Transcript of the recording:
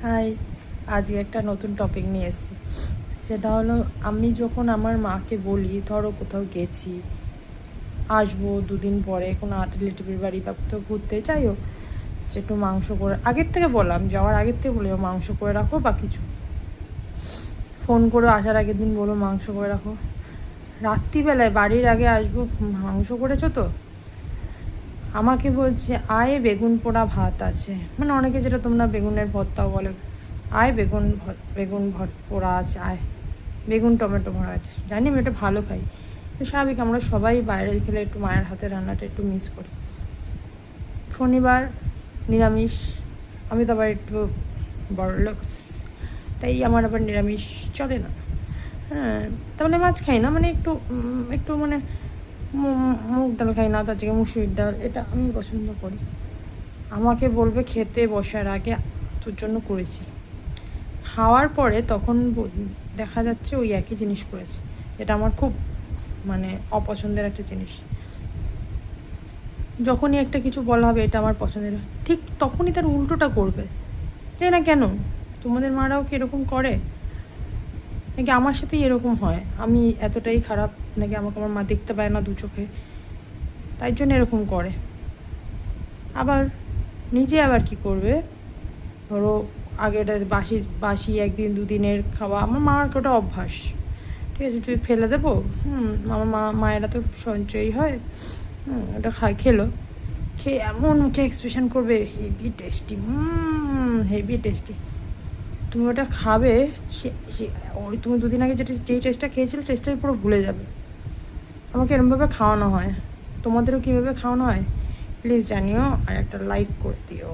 High, আজকে একটা নতুন টপিক নিয়ে এসেছি। সেটা হলো, আমি যখন আমার মাকে বলি ধরো কোথাও গেছি, আসবো 2 দিন পরে কোনো রিলেটিভের বাড়ি বা কোথাও ঘুরতে, যাই হোক, যে একটু মাংস করে আগের থেকে বললাম, যাওয়ার আগের থেকে বলি মাংস করে রাখো বা কিছু, ফোন করে আসার আগের দিন বলো মাংস করে রাখো। রাত্রিবেলায় বাড়ির আগে আসবো, মাংস করেছো তো? আমাকে বলছে আয় বেগুন পোড়া ভাত আছে, মানে অনেকে যেটা তোমরা বেগুনের ভর্তাও বলে, আয় বেগুন পোড়া আছে, আয় বেগুন টমেটো ভরা আছে। জানি আমি এটা ভালো খাই, তো স্বাভাবিক আমরা সবাই বাইরে খেলে একটু মায়ের হাতে রান্নাটা একটু মিস করি। শনিবার নিরামিষ, আমি তো আবার একটু বড়লোক, তাই আমার আবার নিরামিষ চলে না। হ্যাঁ, তাহলে মাছ খাই না, মানে একটু একটু মানে মুগ ডাল খাই না, তার থেকে মুসুরির ডাল, এটা আমি পছন্দ করি। আমাকে বলবে খেতে বসার আগে তোর জন্য করেছি, খাওয়ার পরে তখন দেখা যাচ্ছে ওই একই জিনিস করেছে। এটা আমার খুব মানে অপছন্দের একটা জিনিস। যখনই একটা কিছু বলা হবে এটা আমার পছন্দের, ঠিক তখনই তার উল্টোটা করবে। যে না, কেন তোমাদের মারাও কি এরকম করে, নাকি আমার সাথেই এরকম হয়, আমি এতটাই খারাপ নাকি আমাকে আমার মা দেখতে পায় না দু চোখে, তাই জন্য এরকম করে। আবার নিজে আবার কি করবে, ধরো আগেটা বাসি বাসি 1-2 দিনের খাওয়া, আমার মার ওটা অভ্যাস, ঠিক আছে, তুই ফেলে দেবো, আমার মায়েরা তো সঞ্চয়ই হয়, ওটা খেলো, খেয়ে এমন মুখে এক্সপ্রেশন করবে হেভি টেস্টি, হেভি টেস্টি। তুমি ওটা খাবে, ওই তুমি 2 দিন আগে যেই টেস্টটা খেয়েছিলে টেস্টটা পুরো ভুলে যাবে। আমাকে এরমভাবে খাওয়ানো হয়, তোমাদেরও কীভাবে খাওয়ানো হয় প্লিজ জানিও, আর একটা লাইক করে দিও।